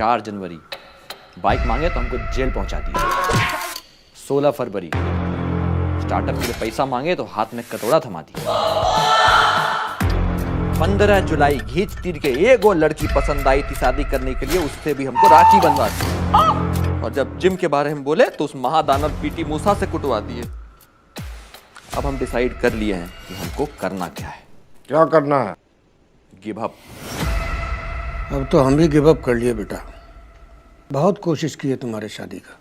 4 जनवरी bike मांगे तो हमको जेल पहुंचा दिया। 16 फरवरी स्टार्टअप के लिए पैसा मांगे तो हाथ में कटोरा थमा दिया। 15 जुलाई घींच तीर के एक वो लड़की पसंद आई थी शादी करने के लिए, उससे भी हमको राखी बंधवा दी। और जब जिम के बारे में बोले तो उस महादानव पीटी मूसा से कुटवा दिए। अब हम डिसाइड कर लिए हैं कि हमको करना क्या है। क्या करना है? Give up. अब तो हम भी गिव अप कर लिए बेटा। बहुत कोशिश की है तुम्हारे शादी का,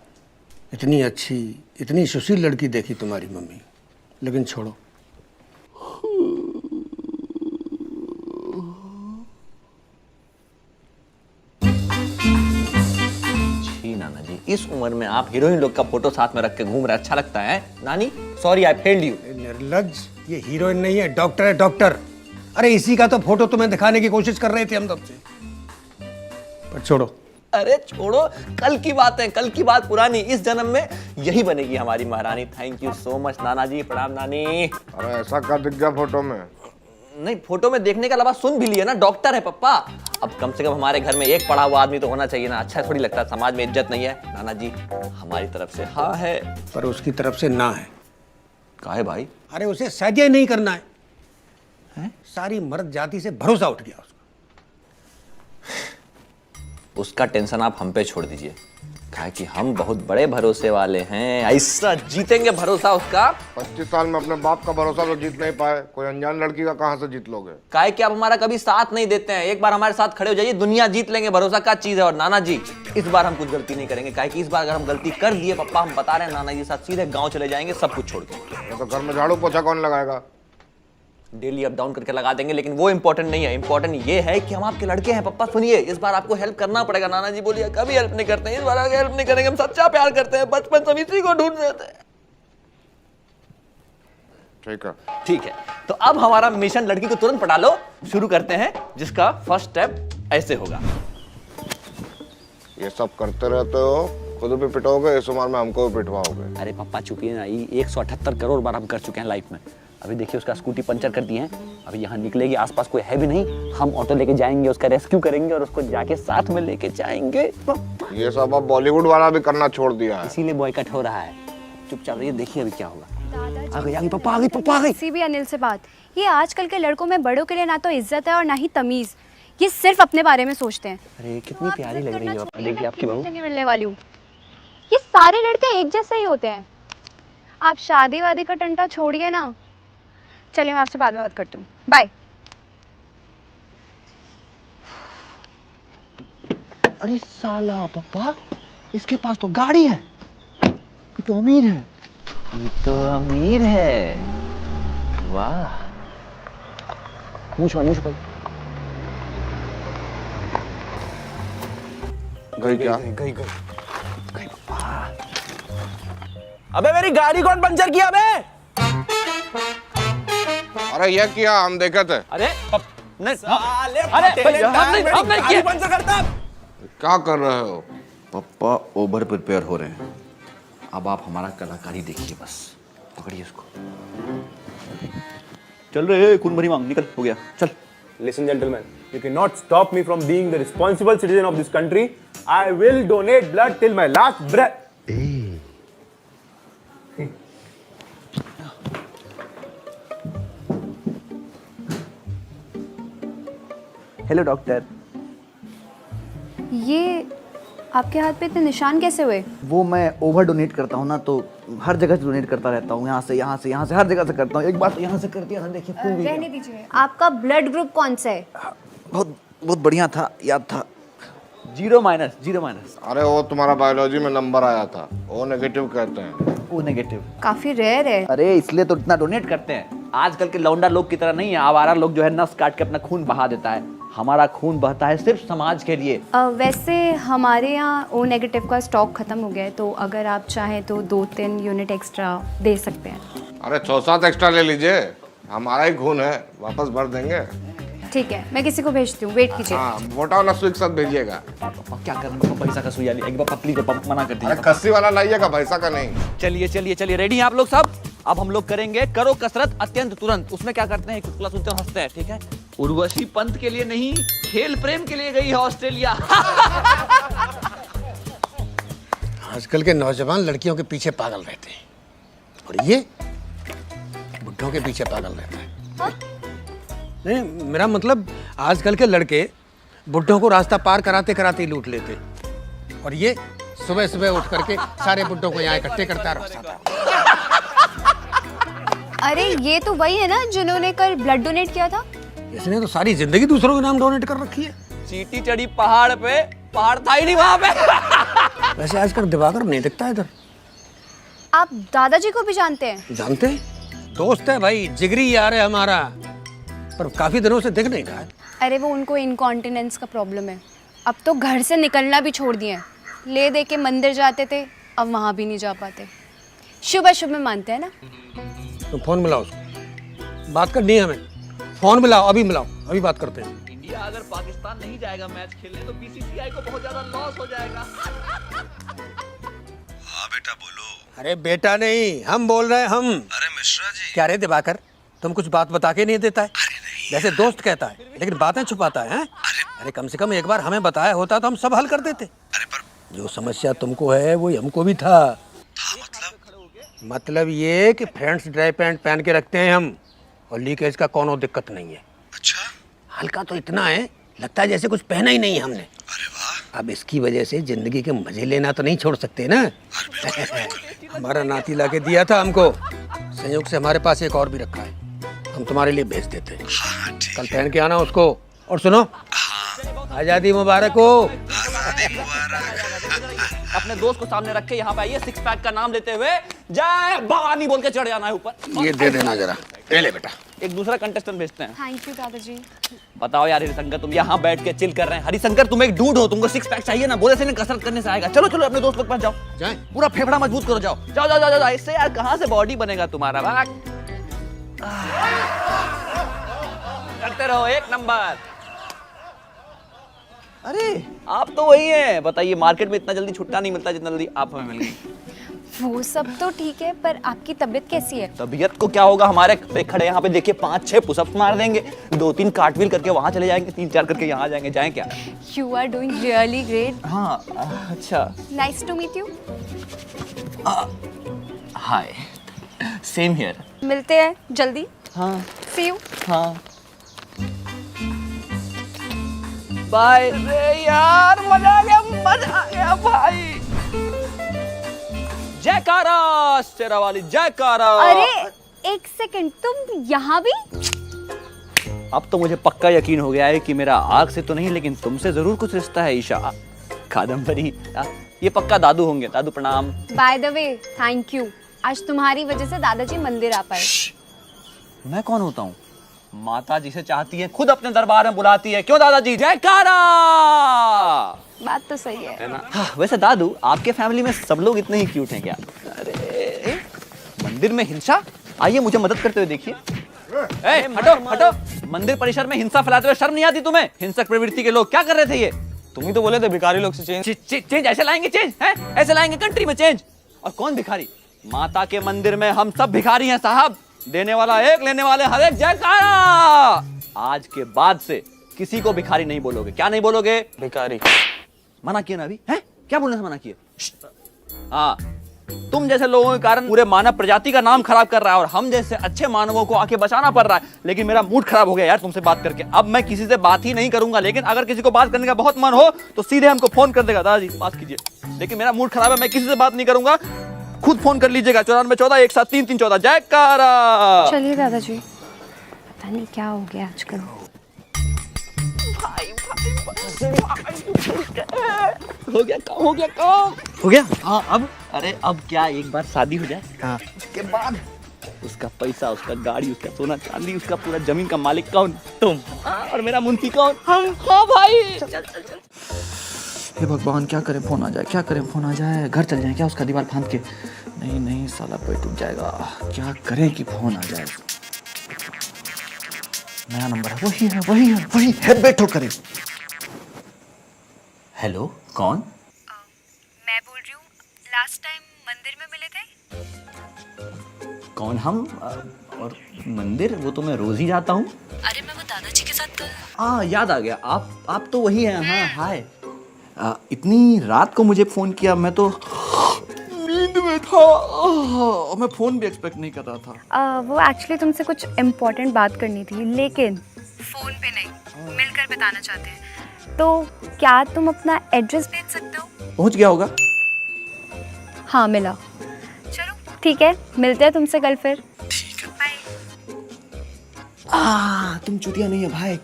इतनी अच्छी इतनी सुशील लड़की देखी तुम्हारी मम्मी, लेकिन छोड़ो। जी नाना जी, इस उम्र में आप हीरोइन लोग का फोटो साथ में रख के घूम रहे, अच्छा लगता है? नानी सॉरी आई फेल्ड यू। निर्लज्ज, ये हीरोइन नहीं है, डॉक्टर है, डॉक्टर। अरे इसी का तो फोटो तुम्हें दिखाने की कोशिश कर रहे थे हम तब से, पर छोड़ो। अरे छोड़ो, कल की बात है, कल की बात पुरानी। इस जन्म में यही बनेगी हमारी महारानी। थैंक यू सो मच नाना जी। प्रणाम नानी। अरे ऐसा क्या दिख गया फोटो में? नहीं, फोटो में देखने के अलावा सुन भी लिया ना, डॉक्टर है पप्पा। अब कम से कम हमारे घर में एक पढ़ा हुआ आदमी तो होना चाहिए ना, अच्छा थोड़ी लगता है, समाज में इज्जत नहीं है। नाना जी हमारी तरफ से हाँ है, पर उसकी तरफ से ना है। काहे भाई? अरे उसे शादी नहीं करना है, सारी मर्द जाति से भरोसा उठ गया उसका। उसका टेंशन आप हम पे छोड़ दीजिए, कहा कि हम बहुत बड़े भरोसे वाले हैं, ऐसा जीतेंगे भरोसा उसका। 25 साल में अपने बाप का भरोसा तो जीत नहीं पाए, कोई अनजान लड़की का कहां से जीत लोगे? काहे कि आप हमारा कभी साथ नहीं देते हैं। एक बार हमारे साथ खड़े हो जाइए, दुनिया जीत लेंगे। भरोसा क्या चीज है। और नाना जी इस बार हम कुछ गलती नहीं करेंगे, काहे कि इस बार अगर हम गलती कर दिए पप्पा, हम बता रहे हैं नाना जी साथ सीधे गाँव चले जाएंगे सब कुछ छोड़ के। तो घर में झाड़ू पोछा कौन लगाएगा? डेली अप डाउन करके लगा देंगे, लेकिन वो इंपॉर्टेंट नहीं है। इंपॉर्टेंट ये है कि हम आपके लड़के हैं पप्पा। सुनिए, इस बार आपको हेल्प करना पड़ेगा। नाना जी बोलिए कभी हेल्प नहीं करते हैं, इस बार आगे हेल्प नहीं करेंगे। हम सच्चा प्यार करते हैं, बचपन से इसी को ढूंढ रहे थे। ठीक है। ठीक है, तो अब हमारा मिशन लड़की को तुरंत पटा लो शुरू करते हैं, जिसका फर्स्ट स्टेप ऐसे होगा। ये सब करते रहते हो, खुद भी पिटोगे, इस उम्र में हमको भी पिटवाओगे। अरे पप्पा चुपिए ना, ये 178 करोड़ बार हम कर चुके हैं लाइफ में। अभी देखिए उसका स्कूटी पंचर कर दी है, अभी यहाँ निकलेगी, आसपास कोई है भी नहीं, हम ऑटो लेके जाएंगे, उसका रेस्क्यू करेंगे और उसको जाके साथ में लेके जाएंगे। ये सब अब बॉलीवुड वाला भी करना छोड़ दिया है, इसीलिए बॉयकट हो रहा है। चुपचाप रहिए, देखिए अभी क्या होगा। आ गई पप्पा, आ गई पप्पा, आ गई। किसी भी अनिल से बात, ये आजकल के लड़कों में बड़ों के लिए ना तो इज्जत है और ना ही तमीज, ये सिर्फ अपने बारे में सोचते हैं। अरे कितनी प्यारी लग रही है पापा, देखिए आपकी बहू। मिलने वाली हूँ। ये सारे लड़के एक जैसे ही होते हैं। आप शादी वादी का टंटा छोड़िए ना। चलिए मैं आपसे बाद में बात करती हूँ, बाय। अरे साला पापा, इसके पास तो गाड़ी है, ये तो अमीर है, ये तो अमीर है। वाह, मूछ भाई, मूछ भाई। गई क्या? गई पापा। अबे मेरी गाड़ी कौन पंचर किया बे? अरे ये किया, हम देखे थे। अरे नहीं, अरे हम नहीं किया। पंचर करता। क्या कर रहे हो? पप्पा ओवर प्रिपेयर हो रहे हैं, अब आप हमारा कलाकारी देखिए बस। पकड़िए इसको। चल रहे खून भरी मांग, निकल, हो गया, चल। Listen, gentlemen, you cannot stop me from being the responsible citizen of this country. I will donate blood till my last breath. Hello doctor. ये आपके हाथ पे इतने निशान कैसे हुए? वो मैं ओवर डोनेट करता हूँ ना, तो हर जगह से डोनेट करता रहता हूँ, यहाँ से यहाँ से यहाँ से हर जगह से करता हूँ। एक बार तो यहाँ से कर दिया था, देखिए खून भी रहने दीजिए। आपका ब्लड ग्रुप कौन सा है? बहुत बहुत बढ़िया था, याद था। Zero minus. अरे वो तुम्हारा बायोलॉजी में नंबर आया था, ओ नेगेटिव कहते हैं। वो नेगेटिव। काफी रेयर है। अरे इसलिए तो इतना डोनेट करते हैं। आजकल के लौंडा लोग की तरह नहीं है, आवारा लोग जो है नस काट के अपना खून बहा देता है। हमारा खून बहता है सिर्फ समाज के लिए। वैसे हमारे यहाँ ओ नेगेटिव का स्टॉक खत्म हो गया है, तो अगर आप चाहें तो 2-3 यूनिट एक्स्ट्रा दे सकते हैं। अरे 6-7 एक्स्ट्रा ले लीजिए, हमारा ही खून है, वापस भर देंगे। ठीक है, मैं किसी को भेजती हूँ, वेट कीजिए। हाँ, मोटा वाला सुई के साथ भेजिएगा। पापा क्या करना, पैसा का सुइया एक बार पतली को मना कर अरे दीजिए। कस्सी वाला लाइएगा, भैंसा का नहीं। चलिए रेडी हैं आप लोग सब? अब हम लोग करेंगे करो कसरत अत्यंत तुरंत। उसमें क्या करते हैं, चुटकुला सुनते हैं, हंसते हैं, ठीक है? उर्वशी पंत के लिए नहीं, खेल प्रेम के लिए गई है ऑस्ट्रेलिया। आजकल के नौजवान लड़कियों के पीछे पागल रहते हैं और ये बुढ़ों के पीछे पागल रहता है। नहीं, मेरा मतलब आजकल के लड़के बुढ़ों को रास्ता पार कराते कराते ही लूट लेते, और ये सुबह सुबह उठ करके सारे बुढ़ों को यहाँ इकट्ठे करता रहता। अरे ये तो वही है ना जिन्होंने कल ब्लड डोनेट किया था। इसने तो सारी जिंदगी दूसरों के नाम डोनेट कर रखी है। चींटी चढ़ी पहाड़ पे, पहाड़ था ही नहीं वहां पे। वैसे आजकल दिवाकर नहीं दिखता इधर। आप दादाजी को भी जानते हैं? जानते हैं, दोस्त है भाई, जिगरी यार है हमारा, पर काफी दिनों से दिख नहीं रहा है। अरे वो उनको इनकॉन्टिनेंस का प्रॉब्लम है, अब तो घर से निकलना भी छोड़ दिए हैं। ले दे के मंदिर जाते थे, अब वहां भी नहीं जा पाते। शुभ शुभ में मानते हैं ना। तो फोन मिलाओ उसको, बात करनी है हमें। फोन मिलाओ, अभी मिलाओ, अभी बात करते हैं। इंडिया अगर पाकिस्तान नहीं जाएगा मैच खेलने तो बीसीसीआई को बहुत ज्यादा लॉस हो जाएगा। हाँ बेटा बोलो। अरे बेटा नहीं, हम बोल रहे हैं हम। अरे मिश्रा जी। क्या रे दिवाकर, तुम कुछ बात बता के नहीं देता है? अरे नहीं। जैसे दोस्त कहता है लेकिन बातें छुपाता है। अरे कम से कम एक बार हमें बताया होता तो हम सब हल कर देते। अरे पर जो समस्या तुमको है वो हमको भी था। मतलब ये कि फ्रेंड्स ड्राई पैंट पहन के रखते हैं हम, और लीकेज का कोनो दिक्कत नहीं है। अच्छा। हल्का तो इतना है, लगता है जैसे कुछ पहना ही नहीं है हमने। अरे वाह। अब इसकी वजह से जिंदगी के मजे लेना तो नहीं छोड़ सकते ना। हमारा नाती लाके दिया था हमको, संयोग से हमारे पास एक और भी रखा है, हम तुम्हारे लिए भेज देते हैं। हाँ ठीक। कल पहन के आना उसको। और सुनो, आजादी मुबारक हो। आजादी मुबारक। अपने दोस्त को सामने रख के यहाँ पे आइए, सिक्स पैक का नाम लेते हुए जय भवानी बोल के चढ़ जाना है ऊपर। ये दे देना जरा, ले बेटा। एक दूसरा कंटेस्टेंट भेजते हैं। थैंक यू दादाजी। बताओ यार हरिशंकर, तुम यहाँ बैठ के चिल कर रहे हैं। हरिशंकर तुम एक डूड हो, तुमको सिक्स पैक चाहिए ना, बोले से नहीं कसरत करने से आएगा। चलो चलो अपने दोस्त लोग के पास जाओ, जाएं? पूरा फेफड़ा मजबूत करो, जाओ जाओ जाओ जाओ, जाओ। इससे यार कहाँ से बॉडी बनेगा तुम्हारा। करते रहो, एक नंबर। अरे आप तो वही हैं। बताइए, मार्केट में इतना जल्दी छुट्टा नहीं मिलता जितना जल्दी आप हमें मिल गई। वो सब तो ठीक है, पर आपकी तबीयत कैसी है? तबीयत को क्या होगा, हमारे पे खड़े यहाँ पे देखिए 5-6 पुशअप्स मार देंगे, 2-3 कार्टव्हील करके वहां चले जाएंगे, 3-4 करके यहाँ आ जाएंगे। जाएं क्या? You are doing really great. हाँ अच्छा। Nice to meet you. Hi, same here. मिलते हैं जल्दी। हाँ सी यू। हाँ बाय। रे यार मजा आ गया भाई। जयकारा शेरा वाली, जयकारा। अरे एक सेकंड, तुम यहाँ भी? अब तो मुझे पक्का यकीन हो गया है कि मेरा आग से तो नहीं लेकिन तुमसे जरूर कुछ रिश्ता है। ईशा कादम्बरी, ये पक्का दादू होंगे। दादू प्रणाम। By the way thank you, आज तुम्हारी वजह से दादाजी मंदिर आ पाए। मैं कौन होता हूँ? माता जी से चाहती है, खुद अपने दरबार में बुलाती है। क्यों दादाजी? जयकारा। बात तो सही है ना? हाँ, वैसे दादू आपके फैमिली में सब लोग इतने ही क्यूट हैं क्या? अरे मंदिर में हिंसा, आइए मुझे मदद करते हुए देखिए। हटो हटो, मंदिर परिसर में हिंसा फैलाते हुए शर्म नहीं आती तुम्हें? हिंसक प्रवृत्ति के लोग क्या कर रहे थे ये? तुम ही तो बोले थे भिखारी लोग से चेंज ऐसे लाएंगे, चेंज है ऐसे लाएंगे कंट्री में चेंज। और कौन भिखारी? माता के मंदिर में हम सब भिखारी हैं साहब। देने वाला एक, लेने वाले हर एक। जयकारा। आज के बाद से किसी को भिखारी नहीं बोलोगे। क्या नहीं बोलोगे? भिखारी। मना किया ना अभी? है क्या बोलने से मना किया? हाँ, तुम जैसे लोगों के कारण पूरे मानव प्रजाति का नाम खराब कर रहा है और हम जैसे अच्छे मानवों को आके बचाना पड़ रहा है। लेकिन मेरा मूड खराब हो गया यार तुमसे बात करके। अब मैं किसी से बात ही नहीं करूंगा। लेकिन अगर किसी को बात करने का बहुत मन हो तो सीधे हमको फोन कर देगा, दादाजी बात कीजिए। लेकिन मेरा मूड खराब है, मैं किसी से बात नहीं करूंगा। खुद फोन कर लीजिएगा 9414-17-314। जयकारा। चलिए दादाजी, पता नहीं क्या हो गया आजकल। हो गया काम, हो गया काम, हो गया। हाँ अब, अरे अब क्या एक बार शादी हो जाए, हाँ उसके बाद उसका पैसा, उसका गाड़ी, उसका सोना चांदी, उसका पूरा जमीन का मालिक कौन? तुम। और मेरा मुंशी कौन? हम। हाँ भाई। हे भगवान, क्या करें फोन आ जाए, क्या करें फोन आ जाए। घर चल जाए क्या उसका दीवार फांद के? नहीं नहीं साला पेट टूट जाएगा। क्या करें कि फोन आ जाए। नया नंबर है, वही है वही है वही है। बैठो करे। हेलो कौन? मैं बोल रही हूँ, लास्ट टाइम मंदिर में मिले थे। कौन? हम और मंदिर? वो तो मैं रोज ही जाता हूँ। अरे मैं वो दादाजी के साथ कल। हाँ याद आ गया, आप तो वही हैं। हाँ हाय। इतनी रात को मुझे फोन किया, मैं तो नींद में था और मैं फोन भी एक्सपेक्ट नहीं कर रहा था। वो एक्चुअली तुमसे कुछ इम्पोर्टेंट बात करनी थी, लेकिन फ़ोन पे नहीं, मिलकर बताना चाहते हैं। तो क्या तुम अपना एड्रेस भेज सकते हो? पहुंच गया होगा। हाँ मिला। चलो ठीक है, मिलते हैं तुमसे कल फिर। बाय। तुम चुतिया नहीं है भाई।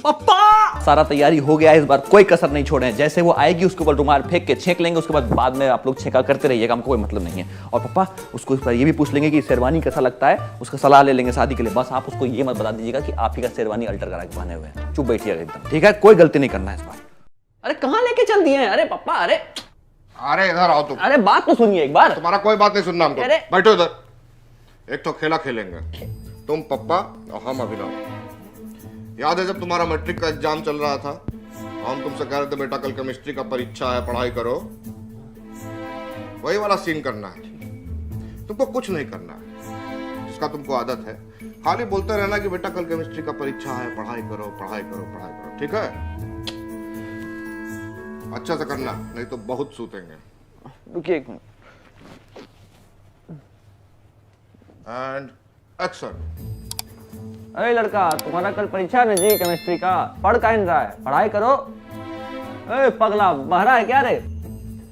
पापा सारा तैयारी हो गया है, इस बार कोई कसर नहीं छोड़े हैं। जैसे वो आएगी उसके ऊपर रुमाल फेंक के छेक लेंगे, उसके बाद में आप लोग छेका करते रहिएगा, हमको कोई मतलब नहीं है। और पापा उसको इस बार ये भी पूछ लेंगे कि शेरवानी कैसा लगता है, उसका सलाह ले लेंगे शादी के लिए। बस आप उसको ये मत बता दीजिएगा कि आप ही का शेरवानी अल्टर करा के पहने हुए हैं। चुप बैठिएगा एकदम, ठीक है? कोई गलती नहीं करना है इस बार। अरे कहाँ लेके चल दिए हैं? अरे पापा अरे अरे इधर आओ तुम। अरे बात तो सुनिए एक बार। तुम्हारा कोई बात नहीं सुनना हमको। अरे। बैठो इधर। एक तो खेला खेलेंगे, तुम पप्पा और हम अभिनव। याद है जब तुम्हारा मैट्रिक का एग्जाम चल रहा था, हम तुमसे कह रहे थे बेटा कल केमिस्ट्री का परीक्षा है, पढ़ाई करो। वही वाला सीन करना है। तुमको कुछ नहीं करना है, जिसका तुमको आदत है। खाली बोलते रहना कि बेटा कल केमिस्ट्री का परीक्षा है, पढ़ाई करो पढ़ाई करो पढ़ाई करो, ठीक है? अच्छा से करना, नहीं तो बहुत सूतेंगे। रुकिए एक मिनट। And action. अरे लड़का, तुम्हारा कल परीक्षा है जी केमिस्ट्री का, पढ़ का रहा है, पढ़ाई करो। ए पगला बहरा है क्या रे?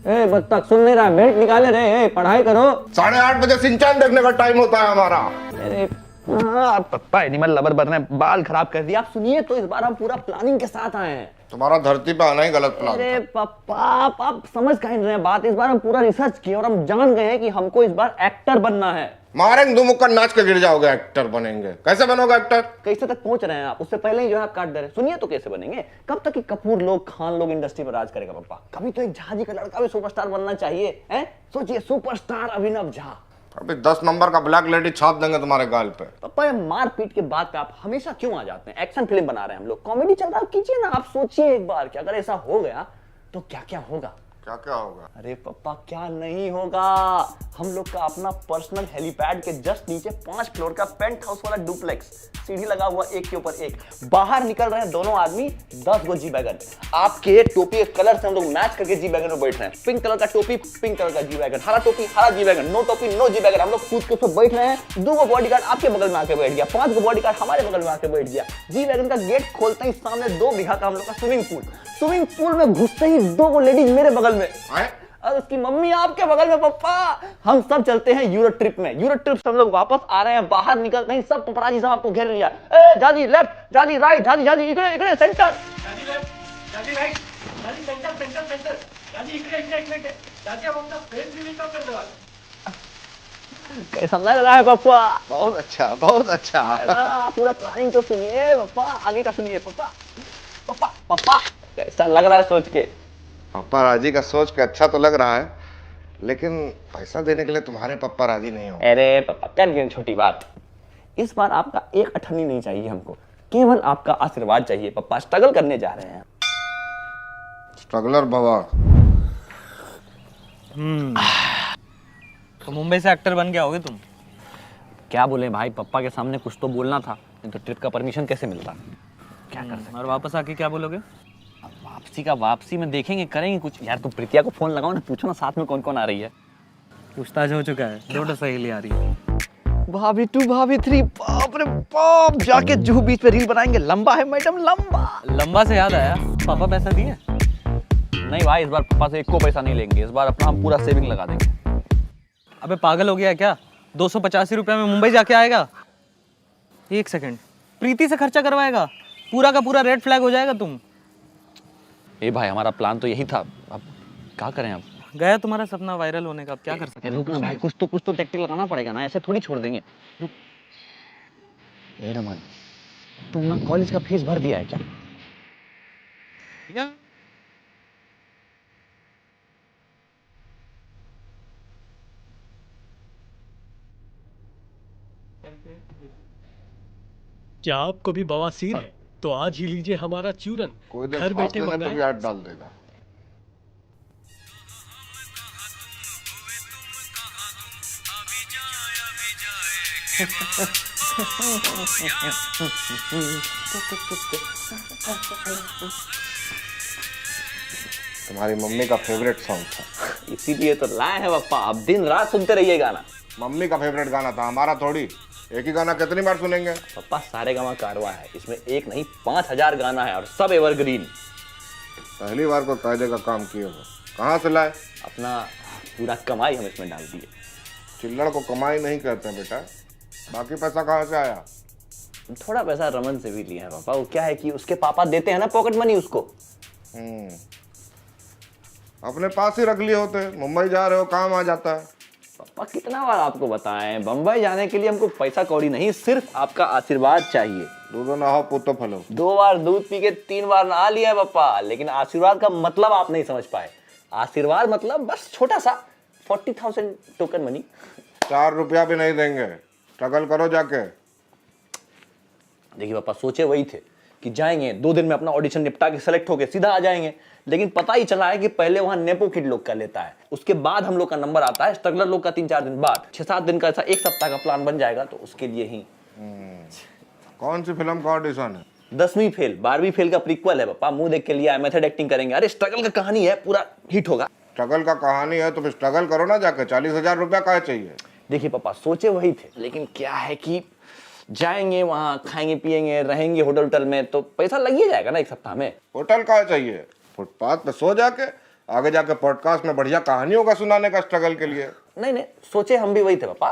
ए बत्तख सुन नहीं रहा है, भेंट निकाले रे। पढ़ाई करो। 8:30 बजे सिंचान देखने का टाइम होता है हमारा। अरे पप्पा एनिमल लवर बन रहे हैं, बाल खराब कर दिया। आप सुनिए तो, इस बार हम पूरा प्लानिंग के साथ आए हैं। तुम्हारा धरती पे आना ही गलत प्लान अरे पप्पा आप समझ कहीं रहे हैं बात। इस बार हम पूरा रिसर्च किए और हम जान गए हैं कि हमको इस बार एक्टर बनना है। मारेंगे दो मुक्का नाच के गिर जाओगे, एक्टर बनेंगे। कैसे बनोगे एक्टर? कैसे तक पहुंच रहे हैं आप? उससे पहले ही जो है आप काट दे रहे हैं। सुनिए तो कैसे बनेंगे? कब तक कि कपूर लोग खान लोग इंडस्ट्री पर राज करेगा पापा? कभी तो एक झा जी का लड़का भी सुपरस्टार बनना चाहिए। हैं सोचिए, सुपरस्टार अभिनव झा। अभी 10 नंबर का ब्लैक लेडी छाप देंगे तुम्हारे गाल पे। पापा ये मारपीट के बाद पे आप हमेशा क्यों आ जाते हैं? एक्शन फिल्म बना रहे हैं हम लोग, कॉमेडी चल रहा है, कीजिए ना। आप सोचिए एक बार कि अगर ऐसा हो गया तो क्या क्या होगा। क्या क्या होगा? अरे पापा क्या नहीं होगा? हम लोग का अपना पर्सनल हेलीपैड के जस्ट नीचे 5 फ्लोर का पेंट हाउस वाला डुप्लेक्स, सीढ़ी लगा हुआ एक के ऊपर एक। बाहर निकल रहे हैं दोनों आदमी, 10 गो जी वैगन। आपके टोपी के कलर से हम लोग मैच करके जी वैगन में बैठ रहे हैं। पिंक कलर का टोपी, पिंक कलर का जी वैगन। हरा टोपी, हरा जी वैगन। नो टोपी, नो जी वैगन। हम लोग कूद के ऊपर बैठ रहे हैं। 2 गो बॉडीगार्ड आपके बगल में आके बैठ गया, 5 गो बॉडीगार्ड हमारे बगल में आके बैठ गया। जी वैगन का गेट खोलते ही सामने 2 बीघा का हम लोग का स्विमिंग पूल। स्विमिंग पूल में घुसते ही 2 गो लेडीज मेरे बगल में और उसकी मम्मी आपके बगल में। पापा हम सब चलते हैं यूरो ट्रिप में। यूरो ट्रिप से हम लोग वापस आ रहे हैं, बाहर निकल रहे हैं, सब पपराजी सब आपको घेर लिया। ए जाजी लेफ्ट, जाजी राइट, जाजी जाजी इकडे इकडे सेंटर, जाजी लेफ्ट, जाजी राइट, जाजी सेंटर सेंटर सेंटर, जाजी इकडे इकडे इकडे, जाजी अब अपना फ्रेंड भी निकल कर दो। कैसा लग रहा है पापा? बहुत अच्छा, बहुत अच्छा। पूरा प्लानिंग तो सुनिए पापा, आगे का सुनिए पापा। पापा पापा कैसा लग रहा है सोच के? पप्पा राजी का सोच के अच्छा तो लग रहा है, लेकिन पैसा देने के लिए तुम्हारे पप्पा राजी नहीं हो। अरे पापा कर गए छोटी बात। इस बार आपका एक अठन्नी नहीं चाहिए हमको, केवल आपका आशीर्वाद चाहिए। पापा स्ट्रगल करने जा रहे हैं। स्ट्रगलर बाबा। तो मुंबई से एक्टर बन गया होगे तुम? क्या बोले भाई, पापा के सामने कुछ तो बोलना था, नहीं तो ट्रिप का परमिशन कैसे मिलता? क्या कर सकते? और वापस आके क्या बोलोगे? वापसी में देखेंगे, करेंगे कुछ। यार तुम प्रीतिया को फोन लगाओ ना, पूछो ना साथ में कौन कौन आ रही है। पूछताछ हो चुका है, 2 सहेली आ रही है। भाभी 2 भाभी 3, बाप रे बाप। जाके जुहू बीच पे रील बनाएंगे। लंबा है मैडम, लंबा। लंबा से याद आया, पापा पैसा दिए? नहीं भाई, इस बार पापा से एको पैसा नहीं लेंगे। इस बार अपना हम पूरा सेविंग लगा देंगे। अबे पागल हो गया क्या? 285 रुपये में मुंबई जाके आएगा? 1 सेकंड, प्रीति से खर्चा करवाएगा? पूरा का पूरा रेड फ्लैग हो जाएगा तुम। ए भाई हमारा प्लान तो यही था, अब क्या करें? अब गया तुम्हारा सपना वायरल होने का, अब क्या कर सकते हैं? रुकना भाई, कुछ तो टैक्टिक लगाना पड़ेगा ना, ऐसे थोड़ी छोड़ देंगे। ए रमन, तुमने कॉलेज का फीस भर दिया है क्या? क्या आपको भी बवासीर है? तो आज ही लीजिए हमारा चूरन, कोई देर घर बैठे फासले में तो मंगाएं। भी ऐड डाल देगा। तुम्हारी मम्मी का फेवरेट सॉन्ग था। इसीलिए तो लाए हैं पापा, आप दिन रात सुनते रहिए गाना। मम्मी का फेवरेट गाना था, हमारा थोड़ी। एक ही गाना कितनी बार सुनेंगे? पापा सारे गामा कारवा है, इसमें एक नहीं 5000 गाना है और सब एवरग्रीन। पहली बार को कायदे का काम किए हो, कहाँ से लाए? अपना पूरा कमाई हम इसमें डाल दिए। चिल्लड़ को कमाई नहीं कहते हैं बेटा। बाकी पैसा कहाँ से आया? थोड़ा पैसा रमन से भी लिया है पापा। वो क्या है कि उसके पापा देते हैं ना पॉकेट मनी उसको। अपने पास ही रख लिए होते, मुंबई जा रहे हो काम आ जाता है। पापा कितना बार आपको बताएं, बम्बई जाने के लिए हमको पैसा कौड़ी नहीं, सिर्फ आपका आशीर्वाद चाहिए। दूधो ना हो पुतो फलो। 2 बार दूध पी के 3 बार नहा लिया है पापा, लेकिन आशीर्वाद का मतलब आप नहीं समझ पाए। आशीर्वाद मतलब बस छोटा सा 40,000 टोकन मनी। 4 रुपया भी नहीं देंगे, स्ट्रगल करो जाके। देखिए पापा सोचे वही थे कि जाएंगे 2 दिन में अपना ऑडिशन निपटा के सेलेक्ट होके सीधा आ जाएंगे, लेकिन पता ही चला है कि पहले वहां नेपो किड लोग का लेता है, उसके बाद हम लोग का नंबर आता है, स्ट्रगलर लोग का 3-4 दिन बाद। 6-7 दिन का ऐसा 1 सप्ताह का प्लान बन जाएगा, तो उसके लिए ही। कौन सी फिल्म का ऑडिशन है? 10वीं फेल 12वीं फेल का प्रीक्वल है पापा, मुंह देख के लिया है, मेथड एक्टिंग करेंगे। अरे स्ट्रगल का कहानी है, पूरा हिट होगा। स्ट्रगल का कहानी है तो फिर स्ट्रगल करो ना जाके। 40,000 रुपया काहे चाहिए? देखिए पापा सोचे वही थे, लेकिन क्या है कि जाएंगे वहां, खाएंगे पिएंगे, रहेंगे होटल में, तो पैसा लग ही जाएगा ना 1 सप्ताह में। होटल काहे चाहिए? फुटपाथ पे सो जाके आगे जाके पॉडकास्ट में बढ़िया कहानी होगा सुनाने का स्ट्रगल के लिए। नहीं नहीं, सोचे हम भी वही थे पापा,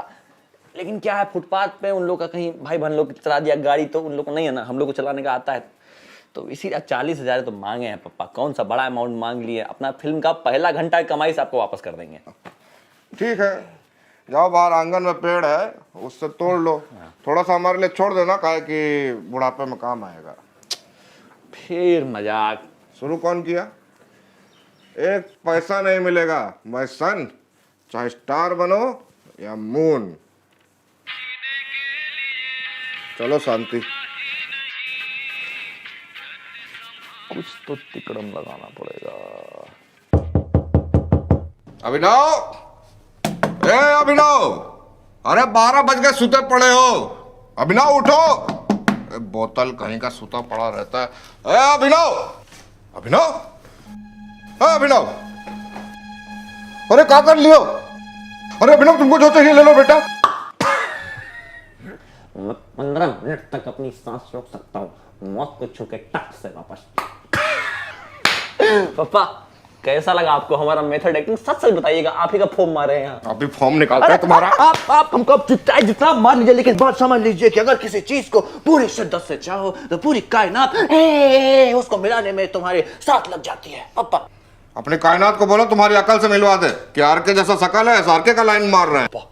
लेकिन क्या है फुटपाथ पे उन लोग का कहीं भाई बहन लोग चला दिया गाड़ी, तो उन लोग को नहीं है ना, हम लोग को चलाने का आता है, तो इसीलिए 40,000 तो मांगे हैं पापा। कौन सा बड़ा अमाउंट मांग लिए, अपना फिल्म का पहला घंटा कमाई से आपको वापस कर देंगे। ठीक है, जाओ बाहर आंगन में पेड़ है उससे तोड़ लो, थोड़ा सा हमारे लिए छोड़ देना, काहे कि बुढ़ापे में काम आएगा। फिर मजाक शुरू कौन किया? एक पैसा नहीं मिलेगा मैं सन, चाहे स्टार बनो या मून। चलो शांति। कुछ तो तिकड़म लगाना पड़ेगा। अभिनव, ए अभिनव, अरे 12 बज गए, सुते पड़े हो। अभिनव उठो। बोतल कहीं का सुता पड़ा रहता है। ए अभिनव, अभिनव, ए अभिनव, अरे क्या कर लियो? अरे अभिनव तुमको जो चाहिए ले लो बेटा। 15 मिनट तक अपनी सांस रोक सकता हूँ, मौत को छू के टक से वापस। पापा कैसा लगा आपको हमारा मेथड एक्टिंग? सच सच बताइएगा, आप ही का फॉर्म मारे हैं यहाँ। अभी फॉर्म निकालते हैं तुम्हारा। आप हमको जितना मान लीजिए, लेकिन बात समझ लीजिए कि अगर किसी चीज को पूरी शिद्दत से चाहो तो पूरी कायनात उसको मिलाने में तुम्हारे साथ लग जाती है। पापा अपने कायनात को बोलो तुम्हारी अकल से मिलवा दे कि आरके जैसा शकल है, आरके का लाइन मार रहे हैं।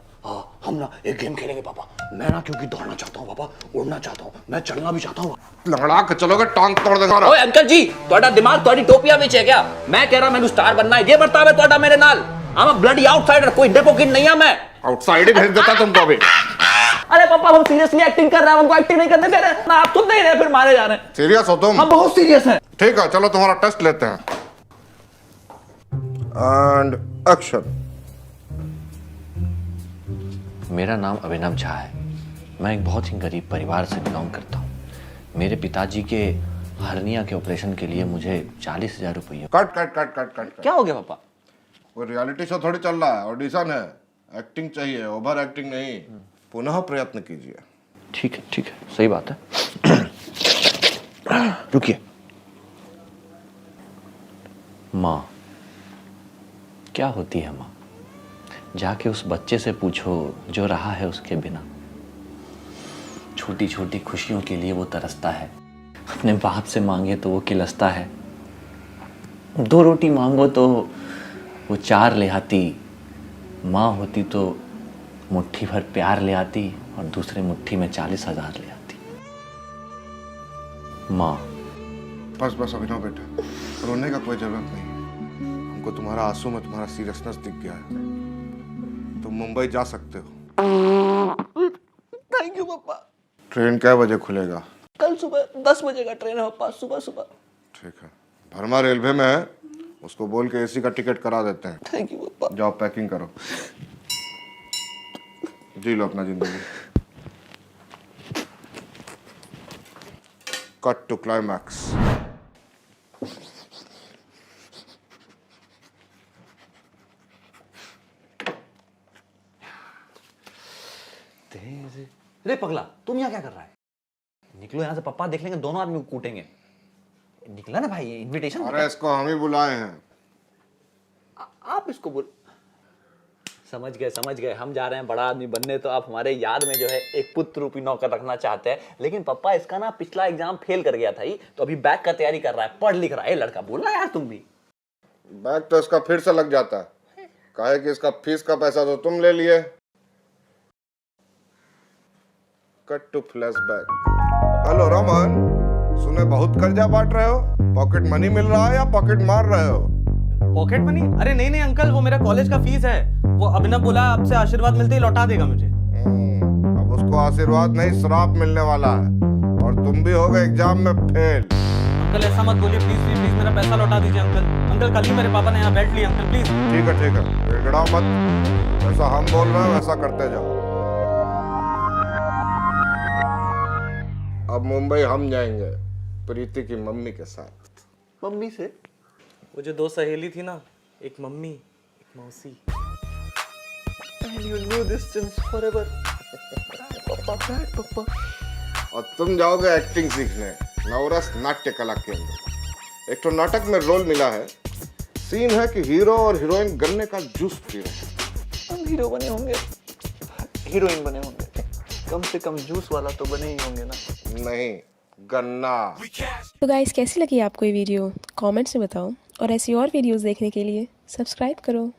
हम ना एक गेम खेलेंगे पापा। मैं ना क्योंकि दौड़ना चाहता हूँ पापा, उड़ना चाहता हूँ, मैं चलना भी चाहता हूँ। लंगड़ा के चलोगे टांग तोड़ देगा। ओए अंकल जी, ਤੁਹਾਡਾ दिमाग ਤੁਹਾਡੀ टोपिया ਵਿੱਚ है क्या? मैं कह रहा मैंने स्टार बनना है, ये बर्ताव है ਤੁਹਾਡਾ मेरे नाल। I'm a bloody outsider, कोई डेपो किड नहीं है मैं। आउटसाइड ही भेज देता तुमको अभी। अरे पापा हम सीरियसली एक्टिंग कर रहे हैं, हमको एक्टिंग नहीं करने दे रहे हैं। आप सुन नहीं रहे, फिर मारे जा रहे हैं। सीरियस हो तुम? हम बहुत सीरियस हैं। ठीक है चलो तुम्हारा टेस्ट लेते हैं। And action. मेरा नाम अभिनव झा है। मैं एक बहुत ही गरीब परिवार से बिलोंग करता हूँ। मेरे पिताजी के हर्निया के ऑपरेशन के लिए मुझे 40,000 रुपये। Cut cut cut cut cut. क्या हो गया पापा? कोई रियलिटी शो थोड़ी चल रहा है, ऑडिशन है, एक्टिंग चाहिए, ओवर एक्टिंग नहीं। पुनः प्रयत्न कीजिए। ठीक है, सही बात है। रुकिए। माँ क्या होती है माँ? जाके उस बच्चे से पूछो जो रहा है उसके बिना। छोटी छोटी खुशियों के लिए वो तरसता है, अपने बाप से मांगे तो वो किलसता है, 2 रोटी मांगो तो वो 4 ले आती। माँ होती तो मुट्ठी भर प्यार ले आती और दूसरे मुट्ठी में 40,000 ले आती। माँ बस अभिनव बेटा, रोने का कोई जरूरत नहीं है। हमको तुम्हारा आंसू में तुम्हारा सीरियसनेस दिख गया है। तुम मुंबई जा सकते हो। थैंक यू पापा। ट्रेन क्या बजे खुलेगा? कल सुबह 10 बजे का ट्रेन है पापा, सुबह। ठीक है, भरमा रेलवे में है, उसको बोल के एसी का टिकट करा देते हैं। थैंक यू पापा। जाओ पैकिंग करो, जी लो अपना जिंदगी। Cut to climax. रे पगला, तुम यहाँ क्या कर रहा है? निकलो यहाँ से, पप्पा देख लेंगे, दोनों आदमी को कूटेंगे। निकला ना भाई, इनविटेशन। अरे इसको हम ही बुलाए हैं। आप इसको बोल। समझ गए, हम जा रहे हैं बड़ा आदमी बनने, तो आप हमारे याद में जो है एक पुत्र रूपी नौकर रखना चाहते हैं। लेकिन पापा इसका ना पिछला एग्जाम फेल कर गया था ही, तो अभी बैक का तैयारी कर रहा है, पढ़ लिख रहा है लड़का। बोलना यार तुम भी। बैग तो इसका फिर से लग जाता है, काहे कि इसका फीस का पैसा तो तुम ले लिए। Cut to flashback. Hello Raman, सुने बहुत कर्जा बांट रहे हो, पॉकेट मनी मिल रहा है या पॉकेट मार रहे हो? Pocket money? अरे नहीं अंकल, वो मेरा कॉलेज का फीस है। वो अभिनव बोला आपसे आशीर्वाद मिलते ही लौटा देगा मुझे। अब उसको आशीर्वाद नहीं श्राप मिलने वाला है, और तुम भी हो गए एग्जाम में फेल। अंकल ऐसा मत बोलिए, प्लीज मेरा पैसा लौटा दीजिए अंकल। कल ही मेरे पापा ने यहाँ बेल्ट लिया अंकल, प्लीज। ठीक है, गिड़गिड़ाओ मत, जैसा हम बोल रहे हैं वैसा करते जाओ। अब मुंबई हम जाएंगे प्रीति की मम्मी के साथ। मम्मी से? वो जो दो सहेली थी ना, एक मम्मी एक मौसी। And you knew this since forever. पापा। और तुम जाओगे एक्टिंग सीखने नवरस नाट्य कला केंद्र। एक तो नाटक में रोल मिला है, सीन है कि हीरो और हीरोइन गन्ने का जूस पी रहे हैं। हम हीरो बने होंगे, हीरोइन बने होंगे, कम से कम जूस वाला तो बने ही होंगे ना। नहीं, गन्ना। तो गाइस, कैसी लगी आपको ये वीडियो? कमेंट्स में बताओ, और ऐसी और वीडियोस देखने के लिए सब्सक्राइब करो।